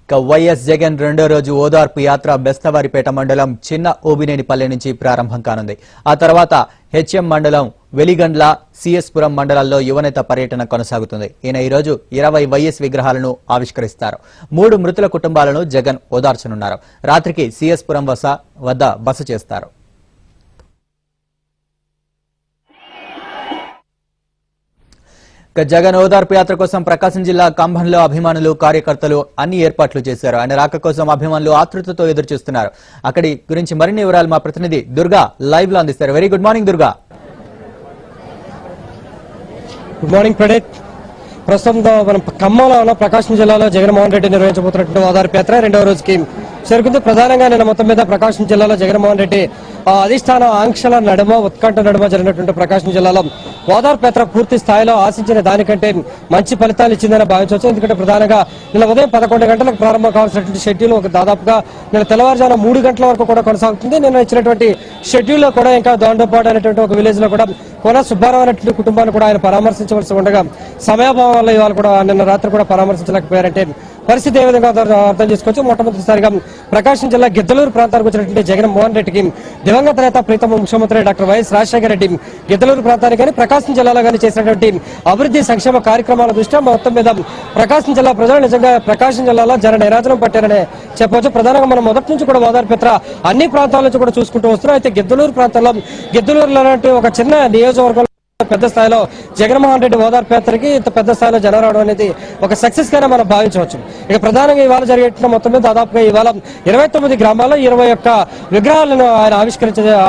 YS Jagan రెండో రోజు ఓదార్పు యాత్ర బెస్తవారిపేట మండలం చిన్న ఓబినేనిపల్లె నుంచి ప్రారంభం కానుంది. ఆ తర్వాత హెచ్ఎం మండలం వెలిగండ్ల, సిఎస్పురం మండలాల్లో యువనేత పర్యటన కొనసాగుతుంది. ఈయన ఈ రోజు 20 వైఎస్ విగ్రహాలను ఆవిష్కరిస్తారు. 3 మృతుల కుటుంబాలను జగన్ ఓదార్చనున్నారు. రాత్రికి సిఎస్పురం వద్ద బస చేస్తారు. జగన్ ఓదార్పు యాత్ర కోసం ప్రకాశం జిల్లా కంభంలో అభిమానులు, కార్యకర్తలు అన్ని ఏర్పాట్లు చేశారు. ఆయన రాక కోసం అభిమానులు ఆతృతతో ఎదురు చూస్తున్నారు. అక్కడి గురించి మరిన్ని వివరాలు మా ప్రతినిధి దుర్గా లైవ్ లో అందిస్తారు. Very good morning Durga. Good morning Praneeth. ప్రస్తుతం మనం ఖమ్మంలో ఉన్న ప్రకాశం జిల్లాలో జగన్మోహన్ రెడ్డి నిర్వహించబోతున్నటువంటి ఓదార్పు యాత్ర రెండవ రోజుకి చేరుకుంది. ప్రధానంగా నిన్న మొత్తం మీద ప్రకాశం జిల్లాలో జగన్మోహన్ రెడ్డి అధిష్టాన ఆంక్షల నడుమ, ఉత్కంఠ నడుమ జరిగినటువంటి ప్రకాశం జిల్లాలో ఓదార్పు యాత్ర పూర్తి స్థాయిలో ఆశించిన దానికంటే మంచి ఫలితాలు ఇచ్చిందని భావించవచ్చు. ఎందుకంటే ప్రధానంగా నిన్న ఉదయం 11 గంటలకు ప్రారంభం కావాల్సినటువంటి షెడ్యూల్ దాదాపుగా నిన్న తెల్లవారుజామున 3 గంటల వరకు కూడా కొనసాగుతుంది. నిన్న ఇచ్చినటువంటి షెడ్యూల్ లో కూడా ఇంకా దోండపాడు అనేటువంటి ఒక విలేజ్ లో కూడా కోన సుబ్బారావు అనేటువంటి కుటుంబాన్ని కూడా ఆయన పరామర్శించవలసి ఉండగా సమయాభావం వల్ల ఇవాళ కూడా నిన్న రాత్రి కూడా పరామర్శించలేకపోయారంటే పరిస్థితి ఏ విధంగా అర్థం చేసుకోవచ్చు. మొట్టమొదటిసారిగా ప్రకాశం జిల్లా గిద్దలూరు ప్రాంతానికి వచ్చినటువంటి జగన్మోహన్ రెడ్డికి దివంగత నేత ప్రీతమ ముఖ్యమంత్రి డాక్టర్ వైఎస్ రాజశేఖర రెడ్డి గిద్దలూరు ప్రాంతానికి కానీ ప్రకాశం జిల్లాలో కానీ చేసినటువంటి అభివృద్ధి సంక్షేమ కార్యక్రమాల దృష్ట్యా మొత్తం మీద ప్రకాశం జిల్లా ప్రజలు నిజంగా ప్రకాశం జిల్లాలో జన నిరాజనం పట్టారనే చెప్పవచ్చు. ప్రధానంగా మనం మొదటి నుంచి కూడా ఓదార్పు యాత్ర అన్ని ప్రాంతాల నుంచి కూడా చూసుకుంటూ వస్తున్నాం. అయితే గిద్దలూరు ప్రాంతంలో గిద్దలూరులో ఒక చిన్న నియోజకవర్గంలో పెద్ద స్థాయిలో జగన్మోహన్ రెడ్డి ఓదార్పు యాత్రకి ఇంత పెద్ద స్థాయిలో జనం రావడం అనేది ఒక సక్సెస్ గానే మనం భావించవచ్చు. ఇక ప్రధానంగా ఇవాళ జరిగేట మొత్తం మీద దాదాపుగా ఇవాళ 29 గ్రామాల్లో 21 విగ్రహాలను ఆయన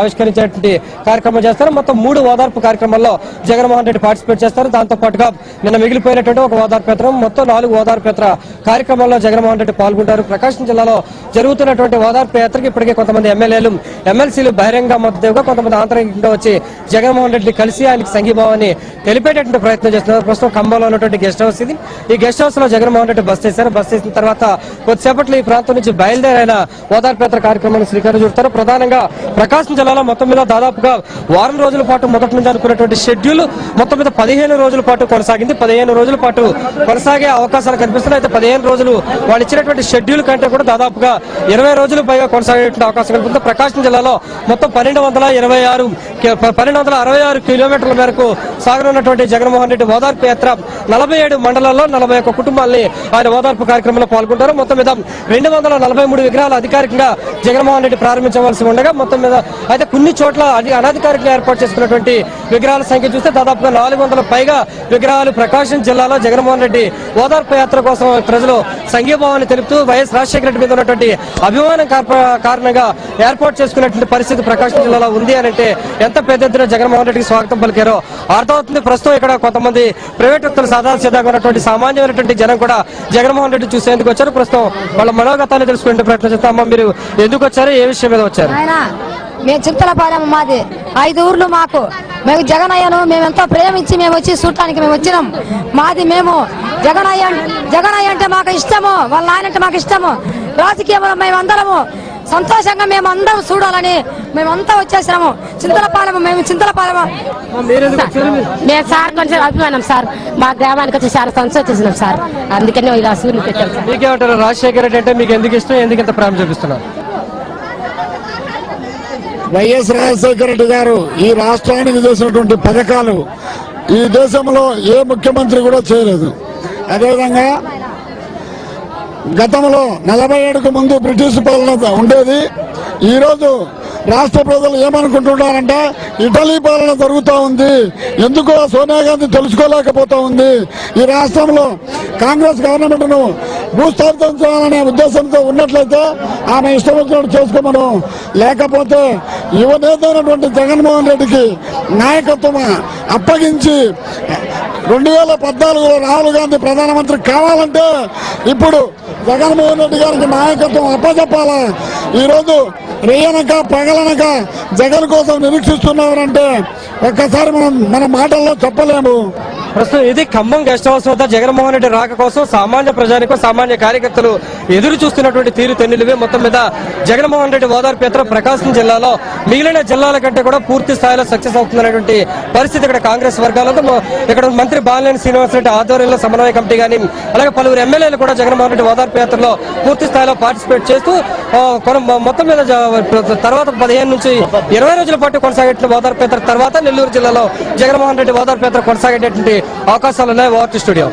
ఆవిష్కరించేటువంటి కార్యక్రమం చేస్తారు. మొత్తం 3 ఓదార్పు కార్యక్రమాల్లో జగన్మోహన్ రెడ్డి పార్టిసిపేట్ చేస్తారు. దాంతో పాటుగా నిన్న మిగిలిపోయినటువంటి ఒక ఓదార్పు యాత్ర, మొత్తం 4 ఓదార్పు యాత్ర కార్యక్రమాల్లో జగన్మోహన్ రెడ్డి పాల్గొంటారు. ప్రకాశం జిల్లాలో జరుగుతున్నటువంటి ఓదార్పు యాత్రకి ఇప్పటికే కొంతమంది ఎమ్మెల్యేలు, ఎమ్మెల్సీలు బహిరంగ మద్దతుగా, కొంతమంది ఆంతరికంగా వచ్చి జగన్మోహన్ రెడ్డి కలిసి ఆయనకి సంఘీభావాన్ని తెలిపేటటువంటి ప్రయత్నం చేస్తున్నారు. ప్రస్తుతం ఖమ్మంలో ఉన్నటువంటి గెస్ట్ హౌస్ ఇది. ఈ గెస్ట్ హౌస్ లో జగన్మోహన్ రెడ్డి బస్ చేశారు. బస్ చేసిన తర్వాత కొద్దిసేపట్లో ఈ ప్రాంతం నుంచి బయలుదేరైన ఓదార్పు యాత్ర కార్యక్రమాన్ని శ్రీకారం చుడతారు. ప్రధానంగా ప్రకాశం జిల్లాలో మొత్తం మీద దాదాపుగా వారం రోజుల పాటు మొదటి నుంచి అనుకున్నటువంటి షెడ్యూల్ మొత్తం మీద 15 రోజుల పాటు కొనసాగింది. 15 రోజుల పాటు కొనసాగే అవకాశాలు కనిపిస్తున్నాయి. అయితే 15 రోజులు వాళ్ళు ఇచ్చినటువంటి షెడ్యూల్ కంటే కూడా దాదాపుగా 20 రోజులు పైగా కొనసాగేటువంటి అవకాశం కనిపిస్తుంది. ప్రకాశం జిల్లాలో మొత్తం 1266 కిలోమీటర్ల మేరకు సాగనున్నటువంటి జగన్మోహన్ రెడ్డి ఓదార్పు యాత్ర 47 మండలాల్లో 41 కుటుంబాలని ఆయన ఓదార్పు కార్యక్రమంలో పాల్గొంటారు. మొత్తం మీద 243 విగ్రహాలు అధికారికంగా జగన్మోహన్ రెడ్డి ప్రారంభించవలసి ఉండగా మొత్తం మీద అయితే కొన్ని చోట్ల అనధికారికంగా ఏర్పాటు చేసుకున్నటువంటి విగ్రహాల సంఖ్య చూస్తే దాదాపుగా 400 పైగా విగ్రహాలు ప్రకాశం జిల్లాలో జగన్మోహన్ రెడ్డి ఓదార్పు యాత్ర కోసం ప్రజలు సంఘీభావాన్ని తెలుపుతూ వైఎస్ రాజశేఖర రెడ్డి మీద ఉన్నటువంటి అభిమానం కారణంగా ఏర్పాటు చేసుకున్నటువంటి పరిస్థితి ప్రకాశం జిల్లాలో ఉంది అని అంటే ఎంత పెద్ద ఎత్తున జగన్మోహన్ రెడ్డికి స్వాగతం పలికారో అర్థమవుతుంది. ప్రస్తుతం ఇక్కడ కొంతమంది ప్రైవేట్ వ్యక్తులు సాధారణంగా ఉన్నటువంటి సామాన్యమైనటువంటి జనం కూడా జగన్మోహన్ రెడ్డి చూసేందుకు వచ్చారు. ప్రస్తుతం వాళ్ళ మనోగతాన్ని తెలుసుకునే ప్రయత్నం చేస్తామా, మీరు ఎందుకు వచ్చారు, ఏ విషయం మీద వచ్చారు? మేము చింతలపాలెం, మాది 5 ఊర్లు. మేము జగన్ అయ్యను మేము ఎంతో ప్రేమించి మేము వచ్చి చూడటానికి మేము వచ్చినాం. మేము జగన్ అయ్య అంటే మాకు ఇష్టము, వాళ్ళ నాయన అంటే మాకు ఇష్టము. రాజకీయంలో మేమందరము సంతోషంగా మేమందరం చూడాలని మేమంతా వచ్చేసినాము. మేము చింతలపాలెం మేము సార్ కొంచెం అభిమానం సార్, మా గ్రామానికి వచ్చి చాలా సంతోషిస్తున్నాం సార్. అందుకని ఇలా సూర్యుని పెట్టాం సార్. మీకేమంటారు, రాజశేఖర రెడ్డి అంటే మీకు ఎందుకు ఇష్టం, ఎందుకు ఇంత ప్రేమ చూపిస్తున్నారు? వైఎస్ రాజశేఖర రెడ్డి గారు ఈ రాష్ట్రానికి చేసినటువంటి పథకాలు ఈ దేశంలో ఏ ముఖ్యమంత్రి కూడా చేయలేదు. అదేవిధంగా గతంలో 47కు ముందు బ్రిటిష్ పాలన ఉండేది. ఈరోజు రాష్ట్ర ప్రజలు ఏమనుకుంటున్నారంటే ఇటలీ పాలన జరుగుతూ ఉంది, ఎందుకో సోనియా గాంధీ తెలుసుకోలేకపోతా ఉంది. ఈ రాష్ట్రంలో కాంగ్రెస్ గవర్నమెంట్ ను భూస్థాపితం చేయాలనే ఉద్దేశంతో ఉన్నట్లయితే ఆమె ఇష్టం వచ్చినట్టు చేసుకోమను, లేకపోతే యువనేత అయినటువంటి జగన్మోహన్ రెడ్డికి నాయకత్వం అప్పగించి 2014లో రాహుల్ గాంధీ ప్రధానమంత్రి కావాలంటే ఇప్పుడు జగన్మోహన్ రెడ్డి గారికి నాయకత్వం అప్పచెప్పాలా. ఈరోజు రేయనక పగలనక జగన్ కోసం నిరీక్షిస్తున్నారంటే ఒక్కసారి మన మాటల్లో చెప్పలేము. ప్రస్తుతం ఇది ఖమ్మం గెస్ట్ హౌస్ వద్ద జగన్మోహన్ రెడ్డి రాక కోసం సామాన్య ప్రజానికం సామాన్య కార్యకర్తలు ఎదురు చూస్తున్నటువంటి తీరు తెన్నులివే. మొత్తం మీద జగన్మోహన్ రెడ్డి ఓదార్పు యాత్ర ప్రకాశం జిల్లాలో మిగిలిన జిల్లాల కంటే కూడా పూర్తి స్థాయిలో సక్సెస్ అవుతున్నటువంటి పరిస్థితి ఇక్కడ కాంగ్రెస్ వర్గాలతో. ఇక్కడ మంత్రి బాలినేని శ్రీనివాసరెడ్డి ఆధ్వర్యంలో సమన్వయ కమిటీ గాని అలాగే పలువురు ఎమ్మెల్యేలు కూడా జగన్మోహన్ రెడ్డి ఓదార్పు యాత్రలో పూర్తి స్థాయిలో పార్టిసిపేట్ చేస్తూ మొత్తం మీద తర్వాత 15 నుంచి 20 రోజుల పాటు కొనసాగే ఓదార్పు యాత్ర తర్వాత నెల్లూరు జిల్లాలో జగన్మోహన్ రెడ్డి ఓదార్పు యాత్ర కొనసాగేటటువంటి అవకాశాలు ఉన్నాయి. వార్త స్టూడియో.